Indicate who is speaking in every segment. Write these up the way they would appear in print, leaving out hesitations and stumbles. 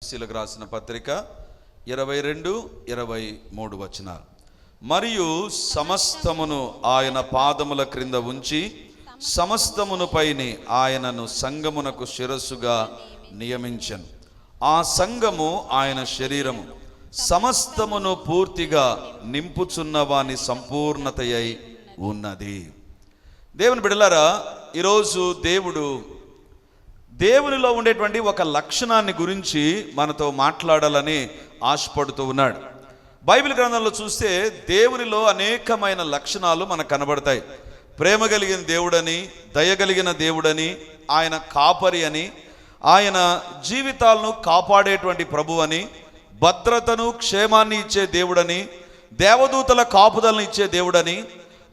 Speaker 1: శీలకు రాసిన పత్రిక 22-23 వచనాలు. మరియు సమస్తమును ఆయన పాదముల క్రింద ఉంచి సమస్తమును పైని ఆయనను సంఘమునకు శిరస్సుగా నియమించెను. ఆ సంఘము ఆయన శరీరము, సమస్తమును పూర్తిగా నింపుచున్న వాని సంపూర్ణతయై ఉన్నది. దేవుని బిడ్డలారా, ఈరోజు దేవునిలో ఉండేటువంటి ఒక లక్షణాన్ని గురించి మనతో మాట్లాడాలని ఆశపడుతూ ఉన్నాడు. బైబిల్ గ్రంథంలో చూస్తే దేవునిలో అనేకమైన లక్షణాలు మనకు కనబడతాయి. ప్రేమ కలిగిన దేవుడని, దయగలిగిన దేవుడని, ఆయన కాపరి అని, ఆయన జీవితాలను కాపాడేటువంటి ప్రభు అని, భద్రతను క్షేమాన్ని ఇచ్చే దేవుడని, దేవదూతల కాపుదలను ఇచ్చే దేవుడని,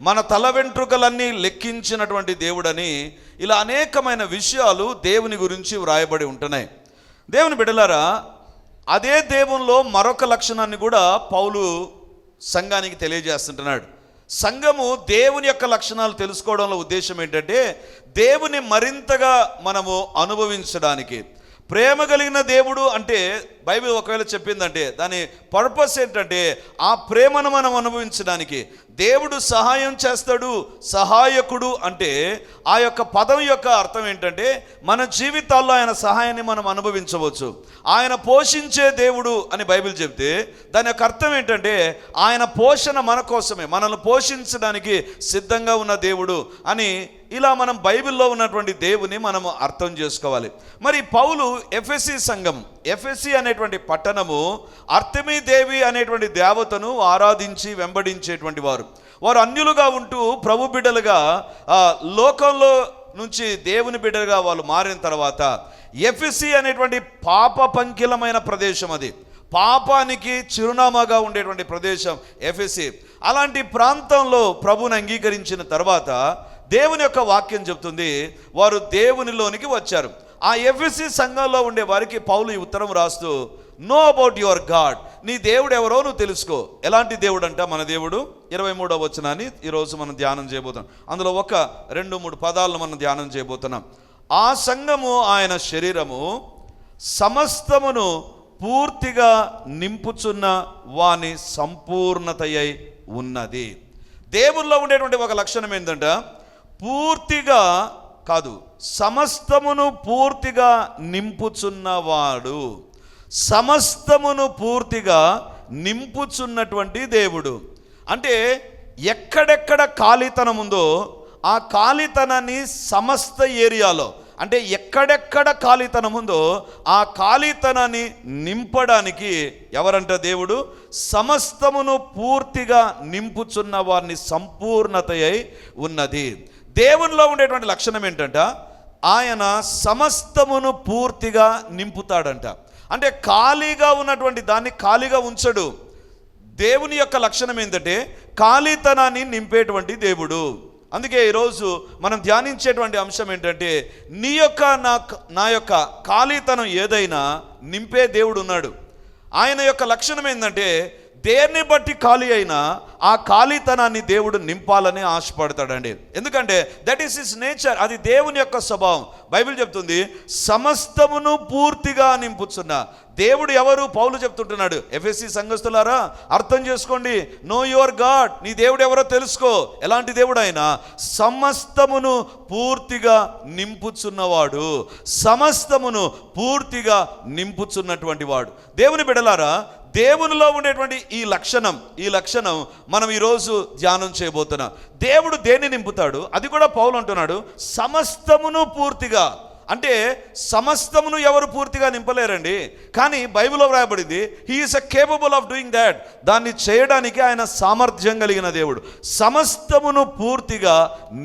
Speaker 1: మన తల వెంట్రుకలన్నీ లెక్కించినటువంటి దేవుడని, ఇలా అనేకమైన విషయాలు దేవుని గురించి వ్రాయబడి ఉంటున్నాయి. దేవుని బిడ్డలారా, అదే దేవునిలో మరొక లక్షణాన్ని కూడా పౌలు సంఘానికి తెలియజేస్తుంటున్నాడు. సంఘము దేవుని యొక్క లక్షణాలు తెలుసుకోవడంలో ఉద్దేశం ఏంటంటే, దేవుని మరింతగా మనము అనుభవించడానికి. ప్రేమ కలిగిన దేవుడు అంటే బైబిల్ ఒకవేళ చెప్పిందంటే దాని పర్పస్ ఏంటంటే, ఆ ప్రేమను మనం అనుభవించడానికి. దేవుడు సహాయం చేస్తాడు, సహాయకుడు అంటే ఆ యొక్క పదం యొక్క అర్థం ఏంటంటే, మన జీవితాల్లో ఆయన సహాయాన్ని మనం అనుభవించవచ్చు. ఆయన పోషించే దేవుడు అని బైబిల్ చెప్తే దాని యొక్క అర్థం ఏంటంటే, ఆయన పోషణ మన కోసమే, మనల్ని పోషించడానికి సిద్ధంగా ఉన్న దేవుడు అని. ఇలా మనం బైబిల్లో ఉన్నటువంటి దేవుని మనం అర్థం చేసుకోవాలి. మరి పౌలు ఎఫెసీ సంఘం, ఎఫెసీ అనేటువంటి పట్టణము అర్తెమీ దేవి అనేటువంటి దేవతను ఆరాధించి వెంబడించేటువంటి వారు అన్యులుగా ఉంటూ ప్రభు బిడ్డలుగా లోకంలో నుంచి దేవుని బిడ్డలుగా వాళ్ళు మారిన తర్వాత ఎఫెసీ అనేటువంటి పాప పంకిలమైన ప్రదేశం, అది పాపానికి చిరునామాగా ఉండేటువంటి ప్రదేశం ఎఫెసీ. అలాంటి ప్రాంతంలో ప్రభుని అంగీకరించిన తర్వాత దేవుని యొక్క వాక్యం చెప్తుంది, వారు దేవునిలోనికి వచ్చారు. ఆ ఎఫెసీ సంఘంలో ఉండే వారికి పౌలు ఈ ఉత్తరం రాస్తూ, నో అబౌట్ యువర్ గాడ్, నీ దేవుడు ఎవరో నువ్వు తెలుసుకో. ఎలాంటి దేవుడు అంట మన దేవుడు? 23వ వచనాన్ని ఈరోజు మనం ధ్యానం చేయబోతున్నాం. అందులో 1-2-3 పదాలను మనం ధ్యానం చేయబోతున్నాం. ఆ సంఘము ఆయన శరీరము, సమస్తమును పూర్తిగా నింపుచున్న వాని సంపూర్ణతయై ఉన్నది. దేవుల్లో ఉండేటువంటి ఒక లక్షణం ఏంటంటే, పూర్తిగా కాదు, సమస్తమును పూర్తిగా నింపుచున్నవాడు, సమస్తమును పూర్తిగా నింపుచున్నటువంటి దేవుడు. అంటే ఎక్కడెక్కడ ఖాళీతనం ఉందో ఆ ఖాళీతనాన్ని సమస్త ఏరియాలో, అంటే ఎక్కడెక్కడ ఖాళీతనం ఉందో ఆ ఖాళీతనాన్ని నింపడానికి ఎవరంట? దేవుడు. సమస్తమును పూర్తిగా నింపుచున్న వారిని సంపూర్ణతయై ఉన్నది. దేవునిలో ఉండేటువంటి లక్షణం ఏంటంట, ఆయన సమస్తమును పూర్తిగా నింపుతాడంట. అంటే ఖాళీగా ఉన్నటువంటి దాన్ని ఖాళీగా ఉంచడు. దేవుని యొక్క లక్షణం ఏంటంటే ఖాళీతనాన్ని నింపేటువంటి దేవుడు. అందుకే ఈరోజు మనం ధ్యానించేటువంటి అంశం ఏంటంటే, నీ యొక్క నా యొక్క ఖాళీతనం ఏదైనా నింపే దేవుడు ఉన్నాడు. ఆయన యొక్క లక్షణం ఏంటంటే, దేన్ని బట్టి ఖాళీ అయినా ఆ ఖాళీతనాన్ని దేవుడు నింపాలని ఆశపడతాడండి. ఎందుకంటే దట్ ఈస్ హిస్ నేచర్, అది దేవుని యొక్క స్వభావం. బైబిల్ చెప్తుంది, సమస్తమును పూర్తిగా నింపుచున్న దేవుడు ఎవరు? పౌలు చెప్తుంటున్నాడు, ఎఫెసీ సంఘస్థులారా అర్థం చేసుకోండి, నో యువర్ గాడ్, నీ దేవుడు ఎవరో తెలుసుకో. ఎలాంటి దేవుడు ఆయన? సమస్తమును పూర్తిగా నింపుచున్నవాడు, సమస్తమును పూర్తిగా నింపుచున్నటువంటి వాడు. దేవుని బిడ్డలారా, దేవునిలో ఉండేటువంటి ఈ లక్షణం మనం ఈరోజు ధ్యానం చేయబోతున్నాం. దేవుడు దేన్ని నింపుతాడు? అది కూడా పౌలు అంటున్నాడు, సమస్తమును పూర్తిగా. అంటే సమస్తమును ఎవరు పూర్తిగా నింపలేరండి, కానీ బైబిల్లో వ్రాయబడింది, he is capable of doing that. దాన్ని చేయడానికి ఆయన సామర్థ్యం కలిగిన దేవుడు, సమస్తమును పూర్తిగా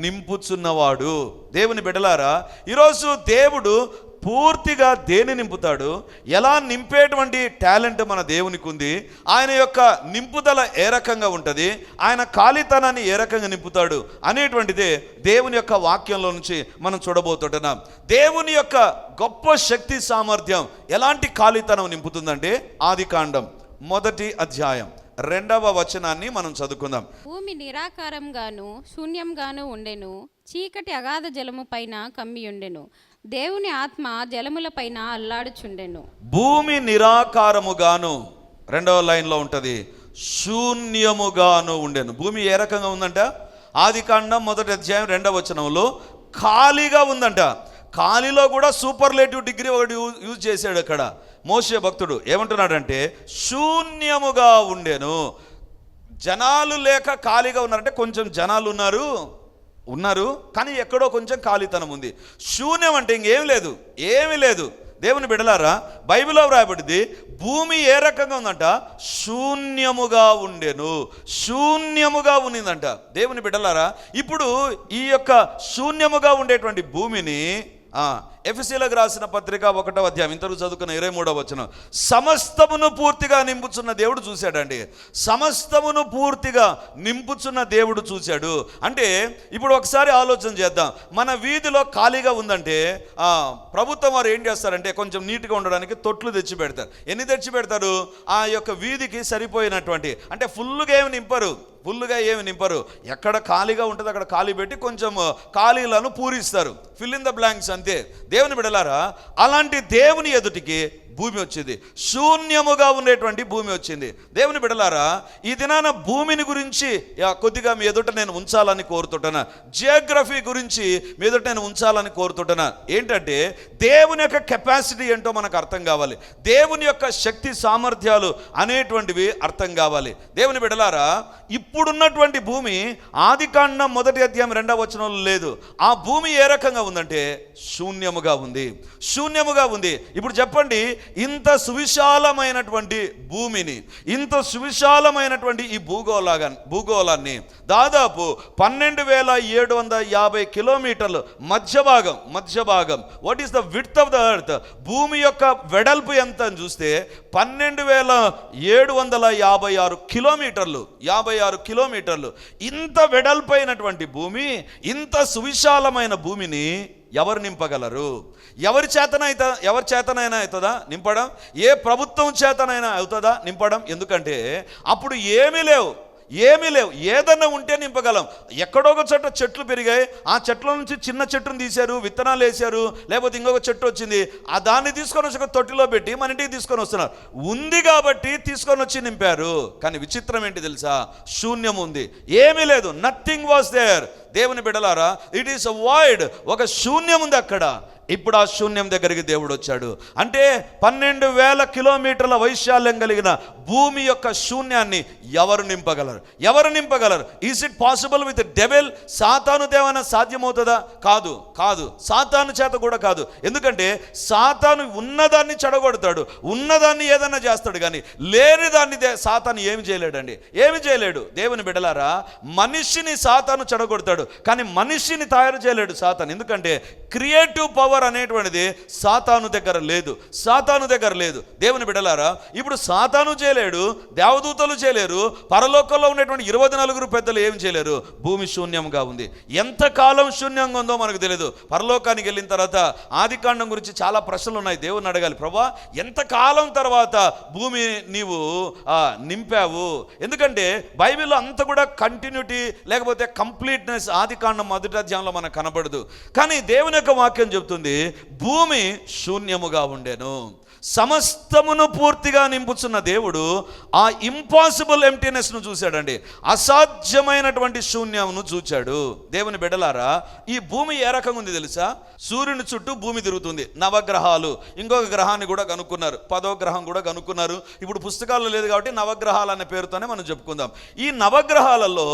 Speaker 1: నింపుచున్నవాడు. దేవుని బిడ్డలారా, ఈరోజు దేవుడు పూర్తిగా దేని నింపుతాడు? ఎలా నింపేటువంటి టాలెంట్ మన దేవునికి ఉంది. ఆయన యొక్క నింపుదల ఏ రకంగా ఉంటుంది, ఆయన ఖాళీతనాన్ని ఏ రకంగా నింపుతాడు అనేటువంటిదే దేవుని యొక్క వాక్యంలో నుంచి మనం చూడబోతుంటున్నాం. దేవుని యొక్క గొప్ప శక్తి సామర్థ్యం ఎలాంటి ఖాళీతనం నింపుతుందంటే, ఆదికాండం 1వ అధ్యాయం 2వ వచనాన్ని మనం చదువుకుందాం.
Speaker 2: భూమి నిరాకారంగాను శూన్యంగాను ఉండెను, చీకటి అగాధ జలము పైన కమ్మియుండెను, దేవుని ఆత్మ జలములపైన అల్లాడుచుండెను.
Speaker 1: భూమి నిరాకారముగాను, రెండవ లైన్లో ఉంటుంది, శూన్యముగాను ఉండెను. భూమి ఏ రకంగా ఉందంట? ఆదికాండం 1వ అధ్యాయం 2వ వచనంలో ఖాళీగా ఉందంట. ఖాళీలో కూడా సూపర్లేటివ్ డిగ్రీ ఒకటి యూజ్ చేశాడు అక్కడ మోషే భక్తుడు. ఏమంటున్నాడంటే శూన్యముగా ఉండెను. జనాలు లేక ఖాళీగా ఉన్నారంటే కొంచెం జనాలు ఉన్నారు కానీ ఎక్కడో కొంచెం ఖాళీతనం ఉంది. శూన్యం అంటే ఇంకేం లేదు, ఏమీ లేదు. దేవుని బిడ్డలారా, బైబిల్లో వ్రాయబడింది భూమి ఏ రకంగా ఉందంట? శూన్యముగా ఉండెను. శూన్యముగా ఉన్నదంట. దేవుని బిడ్డలారా, ఇప్పుడు ఈ యొక్క శూన్యముగా ఉండేటువంటి భూమిని ఎఫెసీయులకు రాసిన పత్రిక 1వ అధ్యాయం ఇంతవరకు చదువుకున్న 23వ వచనం, సమస్తమును పూర్తిగా నింపుచున్న దేవుడు చూశాడండి. సమస్తమును పూర్తిగా నింపుచున్న దేవుడు చూశాడు. అంటే ఇప్పుడు ఒకసారి ఆలోచన చేద్దాం. మన వీధిలో ఖాళీగా ఉందంటే ప్రభుత్వం వారు ఏం చేస్తారంటే కొంచెం నీట్గా ఉండడానికి తొట్లు తెచ్చి పెడతారు. ఎన్ని తెచ్చి పెడతారు? ఆ యొక్క వీధికి సరిపోయినటువంటి, అంటే ఫుల్గా ఏమి నింపరు. ఎక్కడ ఖాళీగా ఉంటుంది అక్కడ ఖాళీ పెట్టి కొంచెం ఖాళీలను పూరిస్తారు, ఫిల్ ఇన్ ద బ్లాంక్స్ అంతే. దేవుని బిడ్డలారా, అలాంటి దేవుని ఎదుటికి భూమి వచ్చింది, శూన్యముగా ఉండేటువంటి భూమి వచ్చింది. దేవుని బిడ్డలారా, ఈ దినాన భూమిని గురించి కొద్దిగా మీ ఎదుట నేను ఉంచాలని కోరుతుంటున్నా. జియోగ్రఫీ గురించి మీ ఎదుట నేను ఉంచాలని కోరుతుంటున్నా. ఏంటంటే దేవుని యొక్క కెపాసిటీ ఏంటో మనకు అర్థం కావాలి, దేవుని యొక్క శక్తి సామర్థ్యాలు అనేటువంటివి అర్థం కావాలి. దేవుని బిడ్డలారా, ఇప్పుడున్నటువంటి భూమి ఆదికాండం 1వ అధ్యాయం 2వ వచనంలో లేదు. ఆ భూమి ఏ రకంగా ఉందంటే శూన్యముగా ఉంది. ఇప్పుడు చెప్పండి, ఇంత సువిశాలమైనటువంటి భూమిని, ఇంత సువిశాలమైనటువంటి ఈ భూగోళాన్ని దాదాపు 12,750 కిలోమీటర్లు మధ్య భాగం what is the width of the earth, భూమి యొక్క వెడల్పు ఎంత అని చూస్తే 12,756 కిలోమీటర్లు. ఇంత వెడల్పైనటువంటి భూమి, ఇంత సువిశాలమైన భూమిని ఎవరు నింపగలరు? ఎవరి చేతనైనా అవుతుందా నింపడం? ఏ ప్రభుత్వం చేతనైనా అవుతుందా నింపడం? ఎందుకంటే అప్పుడు ఏమీ లేవు. ఏదన్నా ఉంటే నింపగలం. ఎక్కడో ఒక చోట చెట్లు పెరిగాయి, ఆ చెట్ల నుంచి చిన్న చెట్టును తీశారు, విత్తనాలు వేశారు, లేకపోతే ఇంకొక చెట్టు వచ్చింది, దాన్ని తీసుకొని వచ్చి ఒక తొట్టిలో పెట్టి మన ఇంటికి తీసుకొని వస్తున్నారు. ఉంది కాబట్టి తీసుకొని వచ్చి నింపారు. కానీ విచిత్రం ఏంటి తెలుసా? శూన్యం ఉంది, ఏమీ లేదు, నథింగ్ వాస్ దేర్. దేవుని బిడ్డలారా, ఇట్ ఈస్ అ వాయిడ్, ఒక శూన్యం ఉంది అక్కడ. ఇప్పుడు ఆ శూన్యం దగ్గరికి దేవుడు వచ్చాడు. అంటే 12,000 కిలోమీటర్ల వైశాల్యం కలిగిన భూమి యొక్క శూన్యాన్ని ఎవరు నింపగలరు? Is it possible with devil? సాతాను దేవన సాధ్యమవుతుందా? కాదు, సాతాను చేత కూడా కాదు. ఎందుకంటే సాతాను ఉన్నదాన్ని చెడగొడతాడు, ఉన్నదాన్ని ఏదన్నా చేస్తాడు, కానీ లేని దాన్ని సాతాను ఏమి చేయలేడు. దేవుని బిడ్డలారా, మనిషిని సాతాను చెడగొడతాడు, కానీ మనిషిని తయారు చేయలేడు సాతాను. ఎందుకంటే క్రియేటివ్ పవర్ అనేటువంటిది సాతాను దగ్గర లేదు. దేవుని బిడ్డలారా, ఇప్పుడు సాతాను చేయలేడు, దేవదూతలు చేయలేరు, పరలోకంలో ఉన్నటువంటి 24 పెద్దలు ఏం చేయలేరు. భూమి శూన్యంగా ఉంది. ఎంతకాలం శూన్యంగా ఉందో మనకు తెలియదు. పరలోకానికి వెళ్ళిన తర్వాత ఆదికాండం గురించి చాలా ప్రశ్నలు ఉన్నాయి. దేవుని అడగాలి, ప్రభువా ఎంతకాలం తర్వాత భూమి నీవు నింపావు? ఎందుకంటే బైబిల్లో అంత కూడా కంటిన్యూటీ లేకపోతే కంప్లీట్నెస్ ఆదికాండం 1వ అధ్యాయంలో మనకు కనబడదు. కానీ దేవుని యొక్క వాక్యం చెప్తుంది భూమి శూన్యముగా ఉండెను. సమస్తమును పూర్తిగా నింపుచున్న దేవుడు ఆ ఇంపాసిబుల్ ఎంప్టీనెస్ను చూశాడండి, అసాధ్యమైనటువంటి శూన్యమును చూచాడు. దేవుని బిడ్డలారా, ఈ భూమి ఏ రకంగా ఉంది తెలుసా? సూర్యుని చుట్టూ భూమి తిరుగుతుంది. నవగ్రహాలు, ఇంకొక గ్రహాన్ని కూడా కనుక్కున్నారు, 10వ గ్రహం కూడా కనుక్కున్నారు. ఇప్పుడు పుస్తకాల్లో లేదు కాబట్టి నవగ్రహాలు అనే పేరుతోనే మనం చెప్పుకుందాం. ఈ నవగ్రహాలలో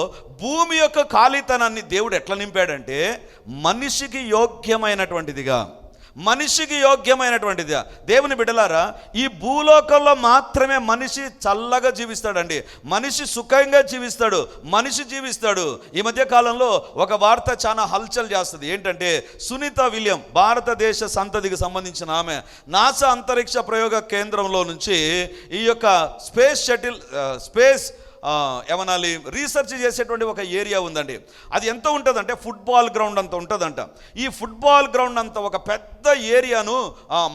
Speaker 1: భూమి యొక్క ఖాళీతనాన్ని దేవుడు ఎట్లా నింపాడంటే మనిషికి యోగ్యమైనటువంటిదిగా. దేవుని బిడ్డలారా, ఈ భూలోకంలో మాత్రమే మనిషి చల్లగా జీవిస్తాడండి, మనిషి సుఖంగా జీవిస్తాడు. ఈ మధ్య కాలంలో ఒక వార్త చాలా హల్చల్ చేస్తుంది. ఏంటంటే సునీత విలియం, భారతదేశ సంతతికి సంబంధించిన ఆమె, నాసా అంతరిక్ష ప్రయోగ కేంద్రంలో నుంచి ఈ యొక్క స్పేస్ ఏమనాలి రీసెర్చ్ చేసేటువంటి ఒక ఏరియా ఉందండి. అది ఎంత ఉంటుందంటే ఫుట్బాల్ గ్రౌండ్ అంత ఉంటుందంట. ఈ ఫుట్బాల్ గ్రౌండ్ అంత ఒక పెద్ద ఏరియాను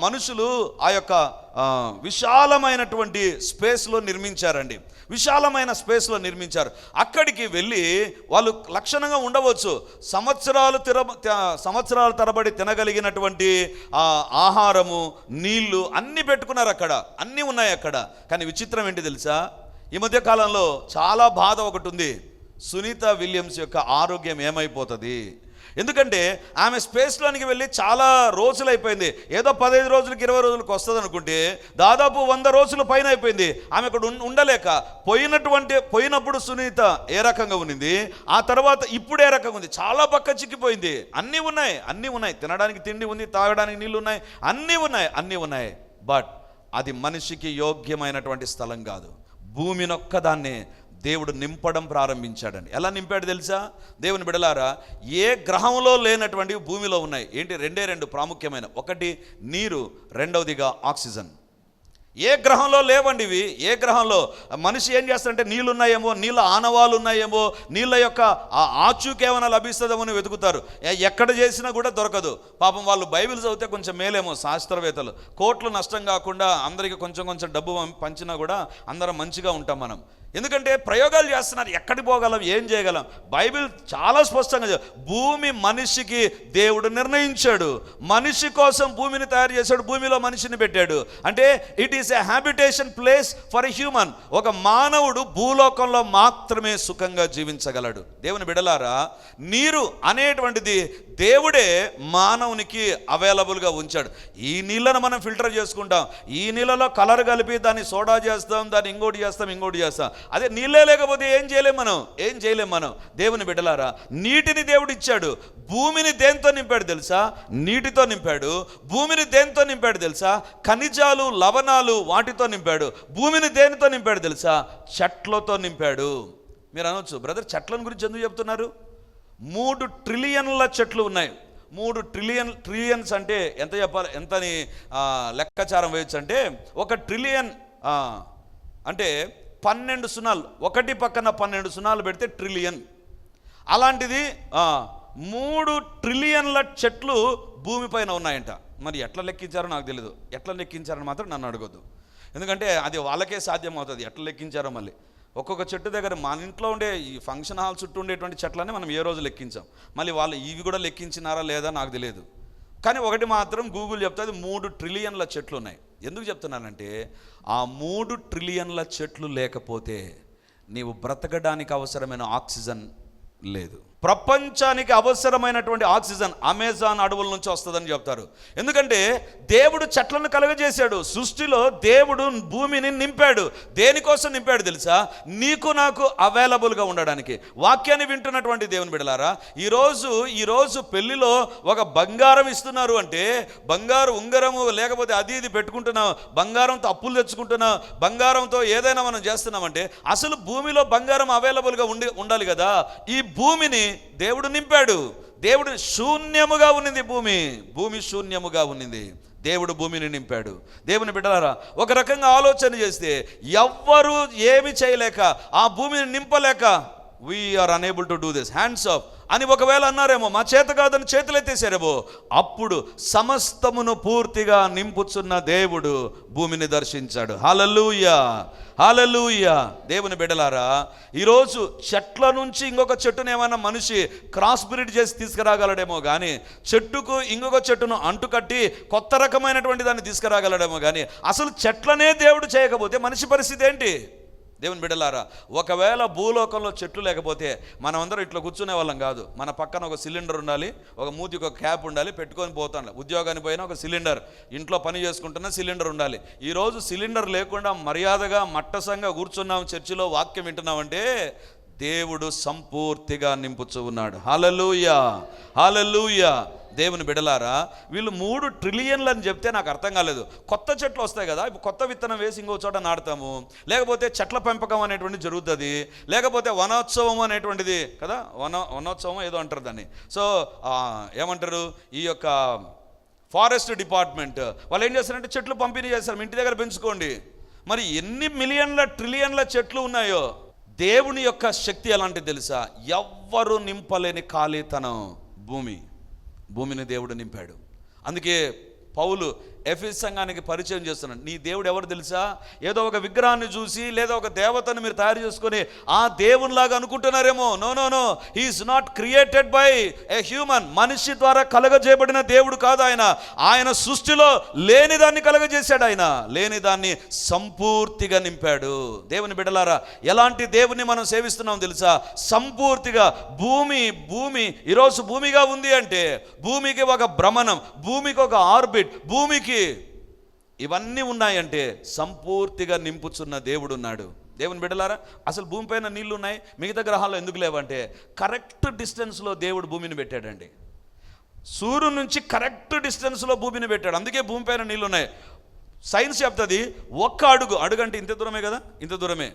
Speaker 1: మనుషులు ఆ యొక్క విశాలమైనటువంటి స్పేస్లో నిర్మించారండి. విశాలమైన స్పేస్లో నిర్మించారు. అక్కడికి వెళ్ళి వాళ్ళు లక్షణంగా ఉండవచ్చు, సంవత్సరాల తరబడి తినగలిగినటువంటి ఆహారము, నీళ్లు అన్నీ పెట్టుకున్నారు అక్కడ, అన్నీ ఉన్నాయి అక్కడ. కానీ విచిత్రం ఏంటి తెలుసా, ఈ మధ్య కాలంలో చాలా బాధ ఒకటి ఉంది. సునీత విలియమ్స్ యొక్క ఆరోగ్యం ఏమైపోతుంది? ఎందుకంటే ఆమె స్పేస్లోనికి వెళ్ళి చాలా రోజులు అయిపోయింది. ఏదో 15 రోజులకి 20 రోజులకు వస్తుంది అనుకుంటే దాదాపు 100 రోజుల పైన అయిపోయింది. ఆమె అక్కడ ఉండలేక పోయినప్పుడు సునీత ఏ రకంగా ఉన్నింది, ఆ తర్వాత ఇప్పుడు ఏ రకంగా ఉంది, చాలా పక్క చిక్కిపోయింది. అన్నీ ఉన్నాయి, తినడానికి తిండి ఉంది, తాగడానికి నీళ్ళు ఉన్నాయి, అన్నీ ఉన్నాయి. బట్ అది మనిషికి యోగ్యమైనటువంటి స్థలం కాదు. భూమినొక్కదాన్ని దేవుడు నింపడం ప్రారంభించాడండి. ఎలా నింపాడు తెలుసా? దేవుని బిడలారా, ఏ గ్రహంలో లేనటువంటి భూమిలో ఉన్నాయి. ఏంటి? రెండు ప్రాముఖ్యమైన, ఒకటి నీరు, రెండవదిగా ఆక్సిజన్. ఏ గ్రహంలో లేవండి ఇవి. ఏ గ్రహంలో మనిషి ఏం చేస్తాడంటే నీళ్ళు ఉన్నాయేమో, నీళ్ళ ఆనవాళ్ళు ఉన్నాయేమో, నీళ్ళ యొక్క ఆచూకేమైనా లభిస్తుందేమో అని వెతుకుతారు. ఎక్కడ చేసినా కూడా దొరకదు. పాపం వాళ్ళు బైబిల్ చదివితే కొంచెం మేలేమో శాస్త్రవేత్తలు. కోట్లు నష్టం కాకుండా అందరికీ కొంచెం డబ్బు పంచినా కూడా అందరం మంచిగా ఉంటాం మనం. ఎందుకంటే ప్రయోగాలు చేస్తున్నారు, ఎక్కడికి పోగలం, ఏం చేయగలం. బైబిల్ చాలా స్పష్టంగా భూమి మనిషికి దేవుడు నిర్ణయించాడు. మనిషి కోసం భూమిని తయారు చేశాడు, భూమిలో మనిషిని పెట్టాడు. అంటే it is a habitation place for a human. ఒక మానవుడు భూలోకంలో మాత్రమే సుఖంగా జీవించగలడు. దేవుని బిడలారా, నీరు అనేటువంటిది దేవుడే మానవునికి అవైలబుల్గా ఉంచాడు. ఈ నీళ్ళను మనం ఫిల్టర్ చేసుకుంటాం, ఈ నీళ్ళలో కలర్ కలిపి దాన్ని సోడా చేస్తాం, దాన్ని ఇంకోటి చేస్తాం. అదే నీళ్ళే లేకపోతే ఏం చేయలేం మనం. దేవుని బిడ్డలారా, నీటిని దేవుడు ఇచ్చాడు. భూమిని దేంతో నింపాడు తెలుసా? నీటితో నింపాడు. భూమిని దేంతో నింపాడు తెలుసా? ఖనిజాలు, లవణాలు, వాటితో నింపాడు. భూమిని దేనితో నింపాడు తెలుసా? చెట్లతో నింపాడు. మీరు అనొచ్చు, బ్రదర్ చెట్లను గురించి ఎందుకు చెప్తున్నారు? 3 ట్రిలియన్ల చెట్లు ఉన్నాయి. 3 ట్రిలియన్స్ అంటే ఎంత చెప్పాలి, ఎంతని లెక్కాచారం వేయచ్చు అంటే, 1 ట్రిలియన్ అంటే 12 సున్నాలు, ఒకటి పక్కన 12 సున్నాలు పెడితే ట్రిలియన్. అలాంటిది 3 ట్రిలియన్ల చెట్లు భూమిపైన ఉన్నాయంట. మరి ఎట్లా లెక్కించారో నాకు తెలియదు. ఎట్లా లెక్కించారని మాత్రం నన్ను అడగొద్దు, ఎందుకంటే అది వాళ్ళకే సాధ్యం అవుతుంది. ఎట్లా లెక్కించారో మళ్ళీ ఒక్కొక్క చెట్టు దగ్గర మన ఇంట్లో ఉండే ఈ ఫంక్షన్ హాల్ చుట్టూ ఉండేటువంటి చెట్లని మనం ఏ రోజు లెక్కించాం. మళ్ళీ వాళ్ళు ఇవి కూడా లెక్కించినారా లేదా నాకు తెలియదు. కానీ ఒకటి మాత్రం గూగుల్ చెప్తుంది, 3 ట్రిలియన్ల చెట్లు ఉన్నాయి. ఎందుకు చెప్తున్నానంటే, ఆ 3 ట్రిలియన్ల చెట్లు లేకపోతే నీవు బ్రతకడానికి అవసరమైన ఆక్సిజన్ లేదు. ప్రపంచానికి అవసరమైనటువంటి ఆక్సిజన్ అమెజాన్ అడవుల నుంచి వస్తుందని చెప్తారు. ఎందుకంటే దేవుడు చెట్లను కలుగజేశాడు. సృష్టిలో దేవుడు భూమిని నింపాడు. దేనికోసం నింపాడు తెలుసా? నీకు నాకు అవైలబుల్గా ఉండడానికి. వాక్యాన్ని వింటున్నటువంటి దేవుని బిడ్డలారా, ఈరోజు పెళ్లిలో ఒక బంగారం ఇస్తున్నారు అంటే, బంగారు ఉంగరము లేకపోతే అది ఇది పెట్టుకుంటున్నాం, బంగారంతో అప్పులు తెచ్చుకుంటున్నాం, బంగారంతో ఏదైనా మనం చేస్తున్నామంటే అసలు భూమిలో బంగారం అవైలబుల్గా ఉండాలి కదా. ఈ భూమిని దేవుడు నింపాడు. దేవుడు శూన్యముగా ఉన్నింది, భూమి శూన్యముగా ఉన్నింది. దేవుడు భూమిని నింపాడు. దేవుని బిడ్డలారా, ఒక రకంగా ఆలోచన చేస్తే ఎవ్వరూ ఏమి చేయలేక, ఆ భూమిని నింపలేక, we're unable to do this, hands off అని ఒకవేళ అన్నారేమో, మా చేత కాదని చేతులెత్తేసారేమో, అప్పుడు సమస్తమును పూర్తిగా నింపుచున్న దేవుడు భూమిని దర్శించాడు. హల్లెలూయా, హల్లెలూయా. దేవుని బిడ్డలారా, ఈరోజు చెట్ల నుంచి ఇంకొక చెట్టును ఏమైనా మనిషి క్రాస్ బ్రీడ్ చేసి తీసుకురాగలడేమో కానీ, చెట్టుకు ఇంకొక చెట్టును అంటుకట్టి కొత్త రకమైనటువంటి దాన్ని తీసుకురాగలడేమో కానీ, అసలు చెట్లనే దేవుడు చేయకపోతే మనిషి పరిస్థితి ఏంటి? దేవుని బిడ్డలారా, ఒకవేళ భూలోకంలో చెట్లు లేకపోతే మనమందరం ఇట్లా కూర్చునే వాళ్ళం కాదు. మన పక్కన ఒక సిలిండర్ ఉండాలి, ఒక మూతికి ఒక క్యాప్ ఉండాలి, పెట్టుకొని పోతాను. ఉద్యోగానికి పోయినా ఒక సిలిండర్, ఇంట్లో పని చేసుకుంటున్నా సిలిండర్ ఉండాలి. ఈరోజు సిలిండర్ లేకుండా మర్యాదగా మట్టసంగా కూర్చున్నాం, చర్చిలో వాక్యం వింటున్నామంటే దేవుడు సంపూర్తిగా నింపుచూ ఉన్నాడు. హల్లెలూయా, హల్లెలూయా. దేవుని బిడలారా, వీళ్ళు 3 ట్రిలియన్లు అని చెప్తే నాకు అర్థం కాలేదు. కొత్త చెట్లు వస్తాయి కదా, ఇప్పుడు కొత్త విత్తనం వేసి ఇంకో చోట నాటుతాము, లేకపోతే చెట్ల పెంపకం అనేటువంటిది జరుగుతుంది, లేకపోతే వనోత్సవం అనేటువంటిది కదా, వనోత్సవం ఏదో అంటారు దాన్ని. సో ఏమంటారు, ఈ యొక్క ఫారెస్ట్ డిపార్ట్మెంట్ వాళ్ళు ఏం చేస్తారంటే చెట్లు పంపిణీ చేస్తారు, ఇంటి దగ్గర పెంచుకోండి. మరి ఎన్ని మిలియన్ల ట్రిలియన్ల చెట్లు ఉన్నాయో. దేవుని యొక్క శక్తి ఎలాంటిది తెలుసా? ఎవ్వరు నింపలేని ఖాళీతనం భూమిని దేవుడు నింపాడు. అందుకే పౌలు ఎఫెసు సంఘానికి పరిచయం చేస్తున్నాడు. నీ దేవుడు ఎవరు తెలుసా? ఏదో ఒక విగ్రహాన్ని చూసి లేదా ఒక దేవతను మీరు తయారు చేసుకొని ఆ దేవునిలాగా అనుకుంటున్నారేమో. No no no, he's not created by a human. మనిషి ద్వారా కలగజేయబడిన దేవుడు కాదు ఆయన. ఆయన సృష్టిలో లేనిదాన్ని కలగజేశాడు. ఆయన లేనిదాన్ని సంపూర్తిగా నింపాడు. దేవుని బిడ్డలారా, ఎలాంటి దేవుని మనం సేవిస్తున్నాం తెలుసా? సంపూర్తిగా భూమి ఈరోజు భూమిగా ఉంది అంటే భూమికి ఒక భ్రమణం, భూమికి ఒక ఆర్బిట్, భూమికి ఇవన్నీ ఉన్నాయంటే సంపూర్తిగా నింపుచున్న దేవుడు ఉన్నాడు. దేవుని బిడ్డలారా, అసలు భూమిపైన నీళ్లు ఉన్నాయి, మిగతా గ్రహాల్లో ఎందుకు లేవంటే కరెక్ట్ డిస్టెన్స్లో దేవుడు భూమిని పెట్టాడండి. సూర్యుడి నుంచి కరెక్ట్ డిస్టెన్స్లో భూమిని పెట్టాడు. అందుకే భూమిపైన నీళ్లు ఉన్నాయి. సైన్స్ చెప్తుంది ఒక్క అడుగు అంటే ఇంత దూరమే కదా, ఇంత దూరమే.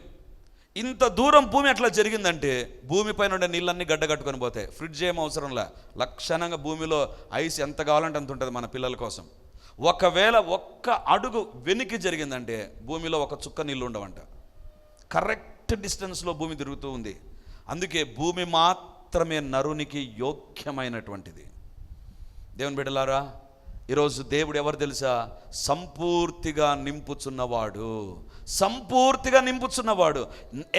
Speaker 1: ఇంత దూరం భూమి ఎట్లా జరిగిందంటే భూమిపైన ఉండే నీళ్ళన్నీ గడ్డ కట్టుకొని పోతాయి. ఫ్రిడ్జ్ ఏం అవసరంలా, లక్షణంగా భూమిలో ఐస్ ఎంత కావాలంటే అంత ఉంటుంది మన పిల్లల కోసం. ఒకవేళ ఒక్క అడుగు వెనక్కి జరిగిందంటే భూమిలో ఒక చుక్క నీళ్ళు ఉండవంట. కరెక్ట్ డిస్టెన్స్లో భూమి తిరుగుతూ ఉంది. అందుకే భూమి మాత్రమే నరునికి యోగ్యమైనటువంటిది. దేవుని బిడ్డలారా, ఈరోజు దేవుడు ఎవరు తెలుసా? సంపూర్తిగా నింపుచున్నవాడు. సంపూర్తిగా నింపుచున్నవాడు.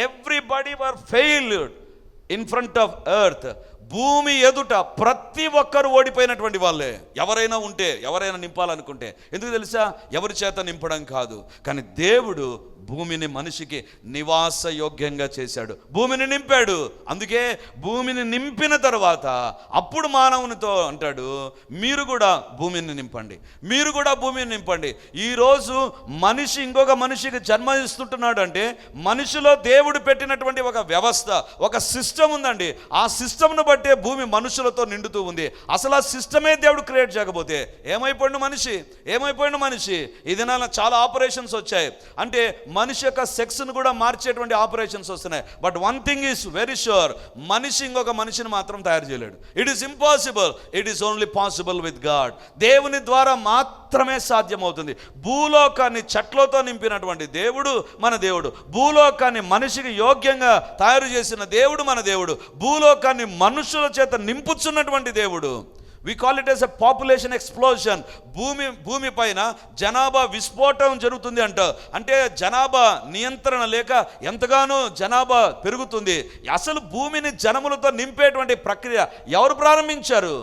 Speaker 1: Everybody were failed in front of earth. భూమి ఎదుట ప్రతి ఒక్కరు ఓడిపోయినటువంటి వాళ్ళే. ఎవరైనా ఉంటే, ఎవరైనా నింపాలనుకుంటే, ఎందుకు తెలుసా? ఎవరి చేత నింపడం కాదు, కానీ దేవుడు భూమిని మనిషికి నివాస యోగ్యంగా చేశాడు, భూమిని నింపాడు. అందుకే భూమిని నింపిన తర్వాత అప్పుడు మానవునితో అంటాడు, మీరు కూడా భూమిని నింపండి, మీరు కూడా భూమిని నింపండి. ఈరోజు మనిషి ఇంకొక మనిషికి జన్మ ఇస్తుంటున్నాడు అంటే మనిషిలో దేవుడు పెట్టినటువంటి ఒక వ్యవస్థ, ఒక సిస్టమ్ ఉందండి. ఆ సిస్టమ్ను బట్టే భూమి మనుషులతో నిండుతూ ఉంది. అసలు ఆ సిస్టమే దేవుడు క్రియేట్ చేయకపోతే ఏమైపోయిండు మనిషి? ఈ దినాన చాలా ఆపరేషన్స్ వచ్చాయి. అంటే మనిషి యొక్క సెక్స్ను కూడా మార్చేటువంటి ఆపరేషన్స్ వస్తున్నాయి. But one thing is very sure, మనిషి ఇంకొక మనిషిని మాత్రం తయారు చేయలేడు. It is impossible. It is only possible with God. దేవుని ద్వారా మాత్రమే సాధ్యమవుతుంది. భూలోకాన్ని చెట్లతో నింపినటువంటి దేవుడు మన దేవుడు. భూలోకాన్ని మనిషికి యోగ్యంగా తయారు చేసిన దేవుడు మన దేవుడు. భూలోకాన్ని మనుషుల చేత నింపుచున్నటువంటి దేవుడు. We call it as a population explosion. భూమి పైన జనాభా విస్ఫోటం జరుగుతుంది అంటే జనాభా నియంత్రణ లేక ఎంతగానో జనాభా పెరుగుతుంది. అసలు భూమిని జనములతో నింపేటువంటి ప్రక్రియ ఎవరు ప్రారంభించారు?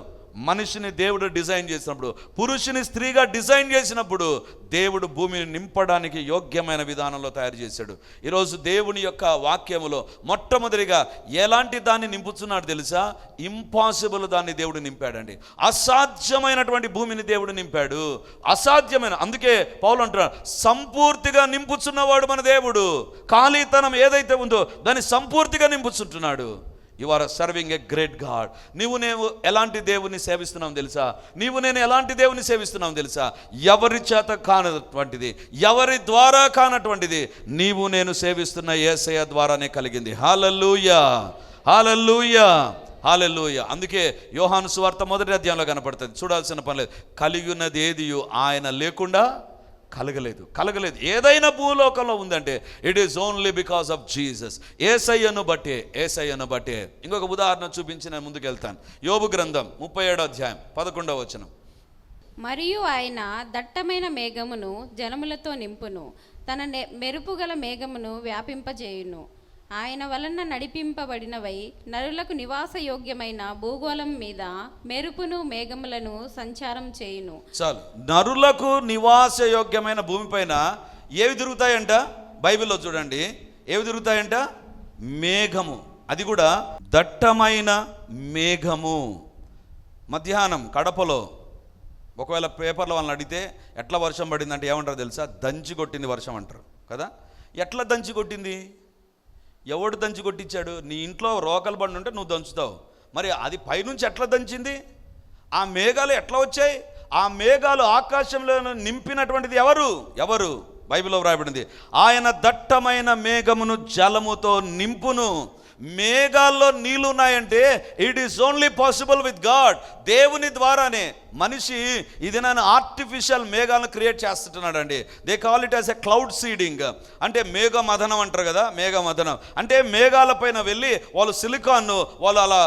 Speaker 1: మనిషిని దేవుడు డిజైన్ చేసినప్పుడు, పురుషుని స్త్రీగా డిజైన్ చేసినప్పుడు దేవుడు భూమిని నింపడానికి యోగ్యమైన విధానంలో తయారు చేశాడు. ఈరోజు దేవుని యొక్క వాక్యములో మొట్టమొదటిగా ఎలాంటి దాన్ని నింపుతున్నాడు తెలుసా? ఇంపాసిబుల్ దాన్ని దేవుడు నింపాడండి. అసాధ్యమైనటువంటి భూమిని దేవుడు నింపాడు. అసాధ్యమైన, అందుకే పౌలు అంటున్నాడు, సంపూర్తిగా నింపుచున్నవాడు మన దేవుడు. ఖాళీతనం ఏదైతే ఉందో దాన్ని సంపూర్తిగా నింపుచుంటున్నాడు. You are serving a great God. నేను ఎలాంటి దేవుని సేవిస్తున్నాం తెలుసా? నేను ఎలాంటి దేవుని సేవిస్తున్నాం తెలుసా? ఎవరి చేత కానటువంటిది, ఎవరి ద్వారా కానటువంటిది నేను సేవిస్తున్న యేసయ్య ద్వారానే కలిగింది. హల్లెలూయా, హల్లెలూయా, హల్లెలూయా. అందుకే యోహాను సువార్త 1వ అధ్యాయంలో కనపడుతుంది. చూడాల్సిన పని లేదు. కలిగినది ఏది ఆయన లేకుండా కలగలేదు. ఏదైనా భూలోకంలో ఉందంటే it is only because of Jesus. యేసయ్యను బట్టే. ఇంకొక ఉదాహరణ చూపించి నేను ముందుకు వెళ్తాను. యోబు గ్రంథం 37వ అధ్యాయం 11వ వచనం.
Speaker 2: మరియు ఆయన దట్టమైన మేఘమును జలములతో నింపును, తన మెరుపుగల మేఘమును వ్యాపింపజేయును. ఆయన వలన నడిపింపబడినవై నరులకు నివాస యోగ్యమైన భూగోళం మీద మెరుపును మేఘములను సంచారం చేయును.
Speaker 1: చాలు. నరులకు నివాస యోగ్యమైన భూమిపైన ఏవి తిరుగుతాయంట? బైబిల్లో చూడండి, ఏవి తిరుగుతాయంట? మేఘము. అది కూడా దట్టమైన మేఘము. మధ్యాహ్నం కడపలో ఒకవేళ పేపర్లో వాళ్ళని అడిగితే ఎట్లా వర్షం పడిందంటే ఏమంటారు తెలుసా? దంచి కొట్టింది వర్షం అంటారు కదా. ఎట్లా దంచి కొట్టింది? ఎవడు దంచి కొట్టించాడు? నీ ఇంట్లో రోకలు బండి ఉంటే నువ్వు దంచుతావు, మరి అది పైనుంచి ఎట్లా దంచింది? ఆ మేఘాలు ఎట్లా వచ్చాయి? ఆ మేఘాలు ఆకాశంలో నింపినటువంటిది ఎవరు? బైబిల్లో వ్రాయబడింది, ఆయన దట్టమైన మేఘమును జలముతో నింపును. మేఘాల్లో నీళ్ళు ఉన్నాయంటే it is only possible with God. దేవుని ద్వారానే మనిషి ఇది నన్ను ఆర్టిఫిషియల్ మేఘాలను క్రియేట్ చేస్తుంటున్నాడు అండి. They call it as a cloud seeding. అంటే మేఘమథనం అంటారు కదా. మేఘమథనం అంటే మేఘాలపైన వెళ్ళి వాళ్ళు సిలికాన్ను వాళ్ళు అలా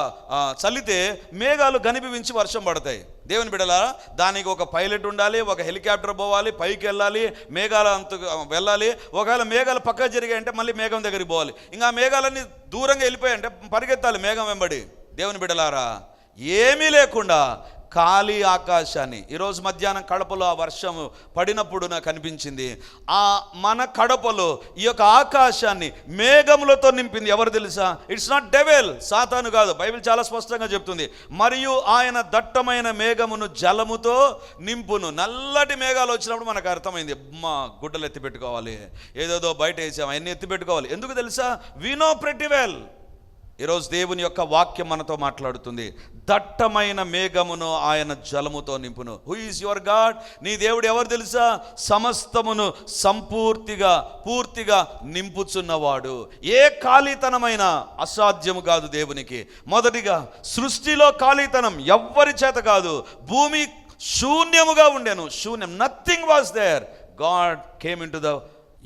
Speaker 1: చల్లితే మేఘాలు ఘనీభవించి వర్షం పడతాయి. దేవుని బిడ్డలారా, దానికి ఒక పైలట్ ఉండాలి, ఒక హెలికాప్టర్ పోవాలి, పైకి వెళ్ళాలి, మేఘాల అంత వెళ్ళాలి. ఒకవేళ మేఘాలు పక్క జరిగాయంటే మళ్ళీ మేఘం దగ్గరికి పోవాలి. ఇంకా మేఘాలన్నీ దూరంగా వెళ్ళిపోయాయంటే పరిగెత్తాలి మేఘం వెంబడి. దేవుని బిడ్డలారా, ఏమీ లేకుండా ఖాళీ ఆకాశాన్ని, ఈరోజు మధ్యాహ్నం కడపలో ఆ వర్షం పడినప్పుడు నాకు అనిపించింది, ఆ మన కడపలో ఈ యొక్క ఆకాశాన్ని మేఘములతో నింపింది ఎవరు తెలుసా? ఇట్స్ నాట్ డెవిల్, సాతాను కాదు. బైబిల్ చాలా స్పష్టంగా చెప్తుంది. మరియు ఆయన దట్టమైన మేఘమును జలముతో నింపును. నల్లటి మేఘాలు వచ్చినప్పుడు మనకు అర్థమైంది, మా గుడ్డలు ఎత్తి పెట్టుకోవాలి, ఏదేదో బయట వేసాం అవన్నీ ఎత్తి పెట్టుకోవాలి. ఎందుకు తెలుసా? We know pretty well. ఈరోజు దేవుని యొక్క వాక్యం మనతో మాట్లాడుతుంది. దట్టమైన మేఘమును ఆయన జలముతో నింపును. Who is your God? నీ దేవుడు ఎవరు తెలుసా? సమస్తమును పూర్తిగా నింపుచున్నవాడు. ఏ ఖాళీతనమైన అసాధ్యము కాదు దేవునికి. మొదటిగా సృష్టిలో ఖాళీతనం ఎవ్వరి చేత కాదు. భూమి శూన్యముగా ఉండెను, శూన్యం, nothing was there. God came into the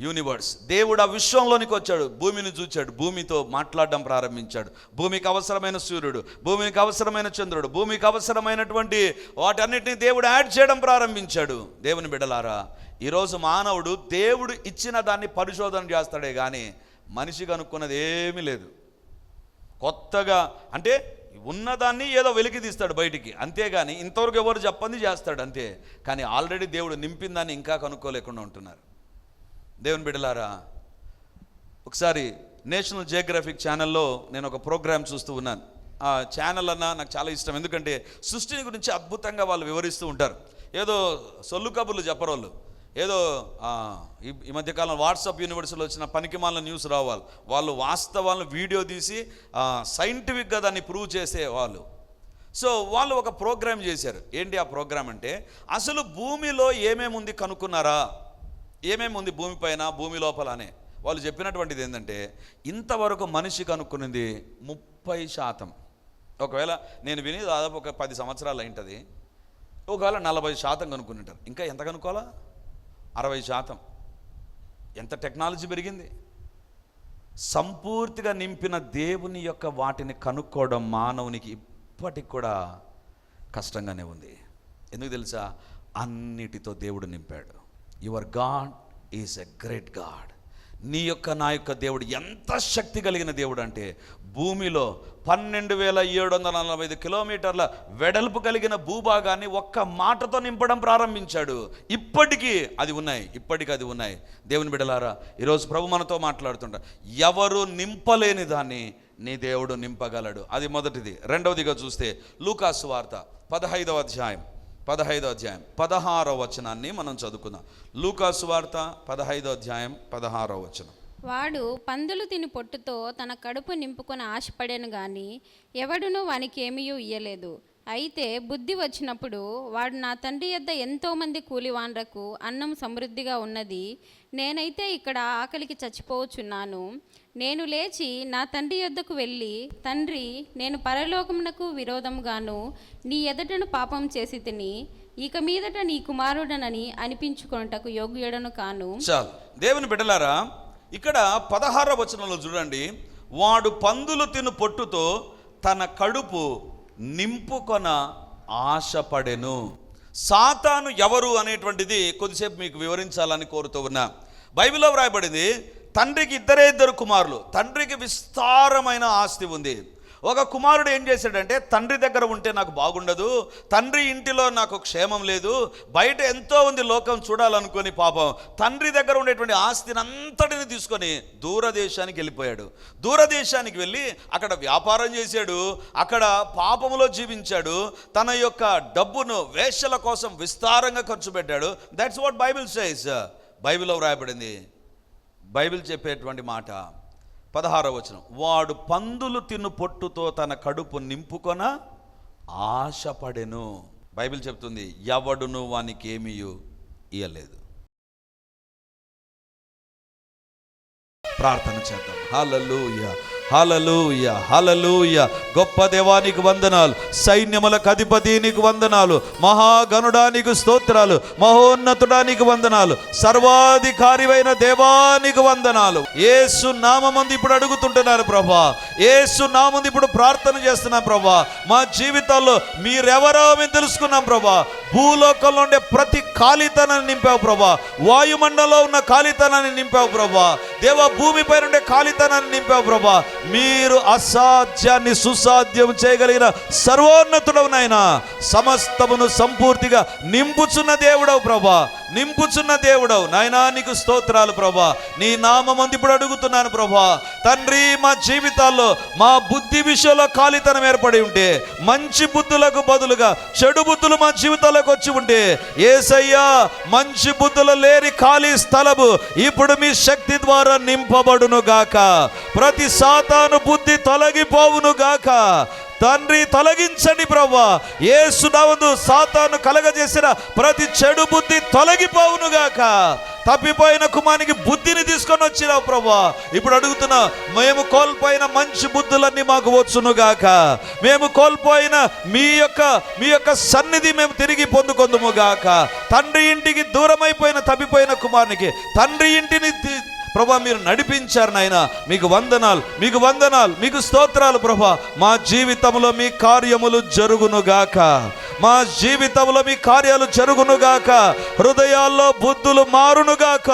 Speaker 1: universe. దేవుడు ఆ విశ్వంలోనికి వచ్చాడు, భూమిని చూచాడు, భూమితో మాట్లాడడం ప్రారంభించాడు. భూమికి అవసరమైన సూర్యుడు, భూమికి అవసరమైన చంద్రుడు, భూమికి అవసరమైనటువంటి వాటన్నిటిని దేవుడు యాడ్ చేయడం ప్రారంభించాడు. దేవుని బిడ్డలారా, ఈరోజు మానవుడు దేవుడు ఇచ్చిన దాన్ని పరిశోధన చేస్తాడే కానీ మనిషి కనుక్కున్నది ఏమీ లేదు. కొత్తగా అంటే ఉన్నదాన్ని ఏదో వెలికి తీస్తాడు బయటికి, అంతేగాని ఇంతవరకు ఎవరు చెప్పంది చేస్తాడు అంతే. కానీ ఆల్రెడీ దేవుడు నింపిందాన్ని ఇంకా కనుక్కోలేకుండా ఉంటున్నారు. దేవుని బిడ్డలారా, ఒకసారి నేషనల్ జియోగ్రఫిక్ ఛానల్లో నేను ఒక ప్రోగ్రామ్ చూస్తూ ఉన్నాను. ఆ ఛానల్ అన్న నాకు చాలా ఇష్టం, ఎందుకంటే సృష్టిని గురించి అద్భుతంగా వాళ్ళు వివరిస్తూ ఉంటారు. ఏదో సొల్లు కబుర్లు చెప్పరోళ్ళు, ఏదో ఈ మధ్యకాలం వాట్సాప్ యూనివర్సిటీలో వచ్చిన పనికిమాలిన న్యూస్ రావాలి, వాళ్ళు వాస్తవాలను వీడియో తీసి సైంటిఫిక్గా దాన్ని ప్రూవ్ చేసే వాళ్ళు. సో వాళ్ళు ఒక ప్రోగ్రామ్ చేశారు. ఏంటి ఆ ప్రోగ్రామ్ అంటే, అసలు భూమిలో ఏమేమి ఉంది కనుక్కున్నారా? ఏమేమి ఉంది భూమిపైన, భూమి లోపల అనే వాళ్ళు చెప్పినటువంటిది ఏంటంటే, ఇంతవరకు మనిషి కనుక్కున్నది 30%. ఒకవేళ నేను విని దాదాపు ఒక 10 సంవత్సరాలు అయింటుంది, ఒకవేళ 40% కనుక్కుని ఉంటారు. ఇంకా ఎంత కనుక్కోవాలా? 60%. ఎంత టెక్నాలజీ పెరిగింది! సంపూర్తిగా నింపిన దేవుని యొక్క వాటిని కనుక్కోవడం మానవునికి ఇప్పటికి కూడా కష్టంగానే ఉంది. ఎందుకు తెలుసా? అన్నిటితో దేవుడు నింపాడు. Your God is a great God. నీ యొక్క నా యొక్క దేవుడు ఎంత శక్తి కలిగిన దేవుడు అంటే, భూమిలో 12,745 కిలోమీటర్ల వెడల్పు కలిగిన భూభాగాన్ని ఒక్క మాటతో నింపడం ప్రారంభించాడు. ఇప్పటికీ అది ఉన్నాయి. దేవుని బిడ్డలారా, ఈరోజు ప్రభు మనతో మాట్లాడుతుంటా, ఎవరు నింపలేని దాన్ని నీ దేవుడు నింపగలడు. అది మొదటిది. రెండవదిగా చూస్తే లూకాసు వార్త 15వ అధ్యాయం 16వ వచనాన్ని మనం చదువుకుందాం. లూకాసు వార్త 15వ అధ్యాయం 16వ వచనం.
Speaker 2: వాడు పందులు తిని పొట్టుతో తన కడుపు నింపుకొని ఆశపడాను గాని ఎవడునూ వానికి ఏమీ ఇయ్యలేదు. అయితే బుద్ధి వచ్చినప్పుడు వాడు, నా తండ్రి యొద్ద ఎంతోమంది కూలివాండ్రకు అన్నం సమృద్ధిగా ఉన్నది, నేనైతే ఇక్కడ ఆకలికి చచ్చిపోవచ్చున్నాను. నేను లేచి నా తండ్రి యొద్దకు వెళ్ళి, తండ్రి, నేను పరలోకమునకు విరోధంగాను నీ ఎదుటను పాపం చేసి తిని ఇక మీదట నీ కుమారుడనని అనిపించుకొనుటకు యోగ్యుడను కాను.
Speaker 1: చాలు. దేవుని బిడ్డలారా, ఇక్కడ 16వ వచనంలో చూడండి, వాడు పందులు తిను పొట్టుతో తన కడుపు నింపుకొన ఆశపడెను. సాతాను ఎవరు అనేటువంటిది కొద్దిసేపు మీకు వివరించాలని కోరుతూ ఉన్నా. బైబిల్లో వ్రాయబడింది, తండ్రికి ఇద్దరు కుమారులు, తండ్రికి విస్తారమైన ఆస్తి ఉంది. ఒక కుమారుడు ఏం చేశాడంటే, తండ్రి దగ్గర ఉంటే నాకు బాగుండదు, తండ్రి ఇంటిలో నాకు క్షేమం లేదు, బయట ఎంతో ఉంది లోకం చూడాలనుకొని పాపం తండ్రి దగ్గర ఉండేటువంటి ఆస్తిని అంతటిని తీసుకొని దూరదేశానికి వెళ్ళిపోయాడు. దూరదేశానికి వెళ్ళి అక్కడ వ్యాపారం చేశాడు, అక్కడ పాపములో జీవించాడు, తన యొక్క డబ్బును వేశ్యల కోసం విస్తారంగా ఖర్చు పెట్టాడు. That's what Bible says. బైబిల్లో వ్రాయబడింది, బైబిల్ చెప్పేటువంటి మాట 16వ వచనం, వాడు పందులు తిను పొట్టుతో తన కడుపు నింపుకొన ఆశపడెను. బైబిల్ చెప్తుంది, ఎవడును వానికి ఏమీ ఇయ్యలేదు. ప్రార్థన చేద్దాం. హల్లెలూయా. హల్లెలూయా, హల్లెలూయా. గొప్ప దేవానికి వందనాలు, సైన్యములకు అధిపతి నీకు వందనాలు, మహాగణుడానికి స్తోత్రాలు, మహోన్నతుడానికి వందనాలు, సర్వాధికారివైన దేవానికి వందనాలు. యేసు నామముందు ఇప్పుడు అడుగుతుంటున్నారు ప్రభా, యేసు నామముందు ఇప్పుడు ప్రార్థన చేస్తున్నాం ప్రభా. మా జీవితాల్లో మీరెవరో మేము తెలుసుకున్నాం ప్రభా. భూలోకంలో ఉండే ప్రతి ఖాళీతనాన్ని నింపావు ప్రభా, వాయుమండలంలో ఉన్న ఖాళీతనాన్ని నింపావు ప్రభా, దేవా భూమిపై ఉండే ఖాళీతనాన్ని నింపావు ప్రభా. మీరు అసాధ్యాన్ని సుసాధ్యం చేయగలిగిన సర్వోన్నతుడవు నాయనా. సమస్తమును సంపూర్తిగా నింపుచున్న దేవుడవు ప్రభా, నింపుచున్న దేవుడవు నాయనా. నీకు స్తోత్రాలు ప్రభా. నీ నామమందు ఇప్పుడు అడుగుతున్నాను ప్రభా. తండ్రి, మా జీవితాల్లో మా బుద్ధి విషయంలో ఖాళీతనం ఏర్పడి ఉంటే, మంచి బుద్ధులకు బదులుగా చెడు బుద్ధులు మా జీవితాల్లోకి వచ్చి ఉంటే, యేసయ్యా మంచి బుద్ధులు లేని ఖాళీ స్థలము ఇప్పుడు మీ శక్తి ద్వారా నింపబడును గాక. ప్రతి సాతాను బుద్ధి తొలగిపోవును గాక. తండ్రి, తొలగించండి ప్రభా. యేసు నామమున సాతాను కలగజేసిన ప్రతి చెడు బుద్ధి తొలగిపోవును గాక. తప్పిపోయిన కుమారునికి బుద్ధిని తీసుకొని వచ్చినావు ప్రభా. ఇప్పుడు అడుగుతున్నా, మేము కోల్పోయిన మంచి బుద్ధులన్నీ మాకు వచ్చును గాక. మేము కోల్పోయిన మీ యొక్క సన్నిధి మేము తిరిగి పొందుకొందుము గాక. తండ్రి ఇంటికి దూరమైపోయిన తప్పిపోయిన కుమారునికి తండ్రి ఇంటిని ప్రభా మీరు నడిపించారు నాయనా. మీకు వందనాలు, మీకు వందనాలు, మీకు స్తోత్రాలు ప్రభా. మా జీవితంలో మీ కార్యములు జరుగునుగాక, మా జీవితంలో మీ కార్యాలు జరుగునుగాక. హృదయాల్లో బుద్ధులు మారునుగాక,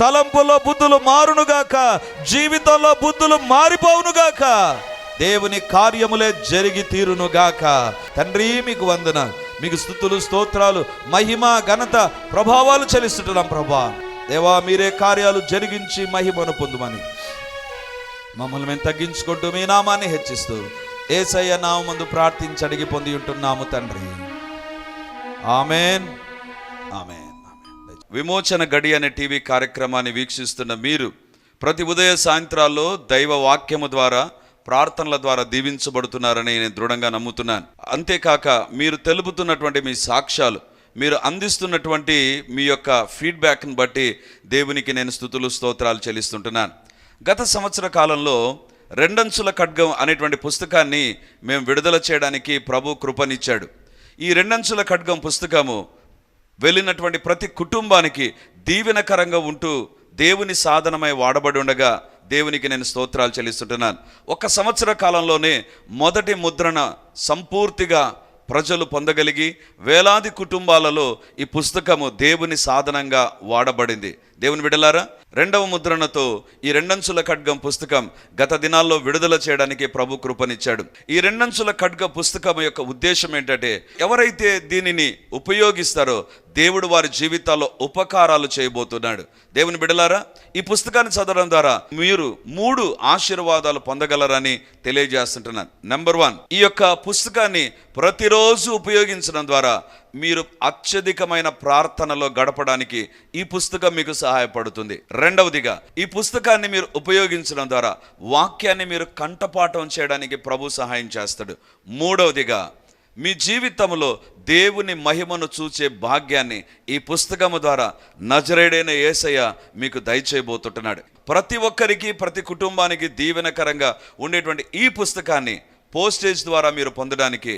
Speaker 1: తలంపులో బుద్ధులు మారునుగాక, జీవితంలో బుద్ధులు మారిపోవునుగాక. దేవుని కార్యములే జరిగి తీరునుగాక. తండ్రి, మీకు వందనాలు, మీకు స్తుతులు, స్తోత్రాలు, మహిమ, ఘనత, ప్రభావాలు చెల్లిస్తుంటున్నాం ప్రభా. దేవా, మీరే కార్యాలు జరిగించి మహిమను పొందుమని మమ్మల్ని మేము తగ్గించుకుంటూ మీ నామాన్ని హెచ్చిస్తూ యేసయ్య నామముందు ప్రార్థించి అడిగి పొంది ఉంటున్నాము తండ్రి. ఆమేన్, ఆమేన్. విమోచన గడి అనే టీవీ కార్యక్రమాన్ని వీక్షిస్తున్న మీరు ప్రతి ఉదయ సాయంత్రాల్లో దైవ వాక్యము ద్వారా, ప్రార్థనల ద్వారా దీవించబడుతున్నారని నేను దృఢంగా నమ్ముతున్నాను. అంతేకాక మీరు తెలుపుతున్నటువంటి మీ సాక్ష్యాలు, మీరు అందిస్తున్నటువంటి మీ యొక్క ఫీడ్బ్యాక్ని బట్టి దేవునికి నేను స్తుతులు, స్తోత్రాలు చెల్లిస్తుంటున్నాను. గత సంవత్సర కాలంలో రెండంచుల ఖడ్గం అనేటువంటి పుస్తకాన్ని మేము విడుదల చేయడానికి ప్రభు కృపనిచ్చాడు. ఈ రెండంచుల ఖడ్గం పుస్తకము వెళ్ళినటువంటి ప్రతి కుటుంబానికి దీవెనకరంగా ఉంటూ దేవుని సాధనమై వాడబడి ఉండగా దేవునికి నేను స్తోత్రాలు చెల్లిస్తుంటున్నాను. ఒక సంవత్సర కాలంలోనే మొదటి ముద్రణ సంపూర్తిగా ప్రజలు పొందగలిగి వేలాది కుటుంబాలలో ఈ పుస్తకము దేవుని సాధనంగా వాడబడింది. దేవుని బిడ్డలారా, రెండవ ముద్రణతో ఈ రెండంచుల ఖడ్గం పుస్తకం గత దినాల్లో విడుదల చేయడానికి ప్రభు కృపనిచ్చాడు. ఈ రెండంచుల ఖడ్గ పుస్తకం యొక్క ఉద్దేశం ఏంటంటే, ఎవరైతే దీనిని ఉపయోగిస్తారో దేవుడు వారి జీవితాల్లో ఉపకారాలు చేయబోతున్నాడు. దేవుని బిడ్డలారా, ఈ పుస్తకాన్ని చదవడం ద్వారా మీరు 3 ఆశీర్వాదాలు పొందగలరని తెలియజేస్తుంటున్నాను. నెంబర్ 1, ఈ యొక్క పుస్తకాన్ని ప్రతిరోజు ఉపయోగించడం ద్వారా మీరు అత్యధికమైన ప్రార్థనలో గడపడానికి ఈ పుస్తకం మీకు సహాయపడుతుంది. రెండవదిగా, ఈ పుస్తకాన్ని మీరు ఉపయోగించడం ద్వారా వాక్యాన్ని మీరు కంఠపాఠం చేయడానికి ప్రభు సహాయం చేస్తాడు. మూడవదిగా, మీ జీవితంలో దేవుని మహిమను చూచే భాగ్యాన్ని ఈ పుస్తకము ద్వారా నజరేయుడైన యేసయ్య మీకు దయచేయబోతుంటున్నాడు. ప్రతి ఒక్కరికి, ప్రతి కుటుంబానికి దీవెనకరంగా ఉండేటువంటి ఈ పుస్తకాన్ని పోస్టేజ్ ద్వారా మీరు పొందడానికి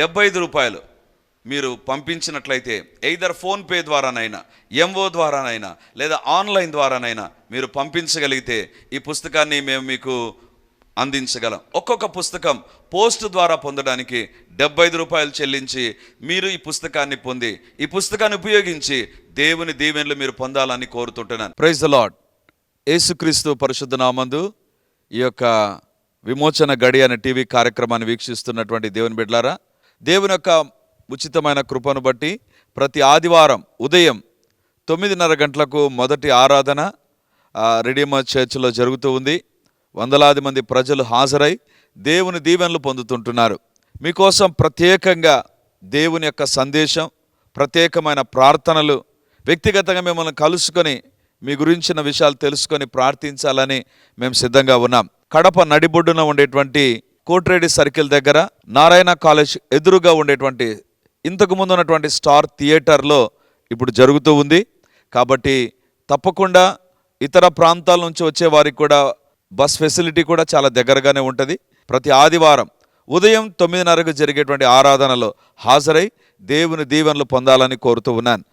Speaker 1: 75 రూపాయలు మీరు పంపించినట్లయితే, ఎయిదర్ ఫోన్పే ద్వారానైనా, ఎంఓ ద్వారానైనా, లేదా ఆన్లైన్ ద్వారానైనా మీరు పంపించగలిగితే ఈ పుస్తకాన్ని మేము మీకు అందించగలం. ఒక్కొక్క పుస్తకం పోస్ట్ ద్వారా పొందడానికి 75 రూపాయలు చెల్లించి మీరు ఈ పుస్తకాన్ని పొంది, ఈ పుస్తకాన్ని ఉపయోగించి దేవుని దీవెనలు మీరు పొందాలని కోరుతుంటున్నాను. Praise the lord. యేసుక్రీస్తు పరిశుద్ధ నామందు ఈ యొక్క విమోచన గడి అనే టీవీ కార్యక్రమాన్ని వీక్షిస్తున్నటువంటి దేవుని బిడ్డలారా, దేవుని యొక్క ఉచితమైన కృపను బట్టి ప్రతి ఆదివారం ఉదయం 9:30 గంటలకు మొదటి ఆరాధన రెడీమర్ చర్చిలో జరుగుతూ ఉంది. వందలాది మంది ప్రజలు హాజరై దేవుని దీవెనలు పొందుతుంటున్నారు. మీకోసం ప్రత్యేకంగా దేవుని యొక్క సందేశం, ప్రత్యేకమైన ప్రార్థనలు, వ్యక్తిగతంగా మిమ్మల్ని కలుసుకొని మీ గురించిన విషయాలు తెలుసుకొని ప్రార్థించాలని మేము సిద్ధంగా ఉన్నాం. కడప నడిబొడ్డున ఉండేటువంటి కోట్రేడి సర్కిల్ దగ్గర నారాయణ కాలేజ్ ఎదురుగా ఉండేటువంటి ఇంతకు ముందు ఉన్నటువంటి స్టార్ థియేటర్లో ఇప్పుడు జరుగుతూ ఉంది. కాబట్టి తప్పకుండా ఇతర ప్రాంతాల నుంచి వచ్చే వారికి కూడా బస్ ఫెసిలిటీ కూడా చాలా దగ్గరగానే ఉంటుంది. ప్రతి ఆదివారం ఉదయం 9:30కు జరిగేటువంటి ఆరాధనలో హాజరై దేవుని దీవెనలు పొందాలని కోరుతూ ఉన్నాను.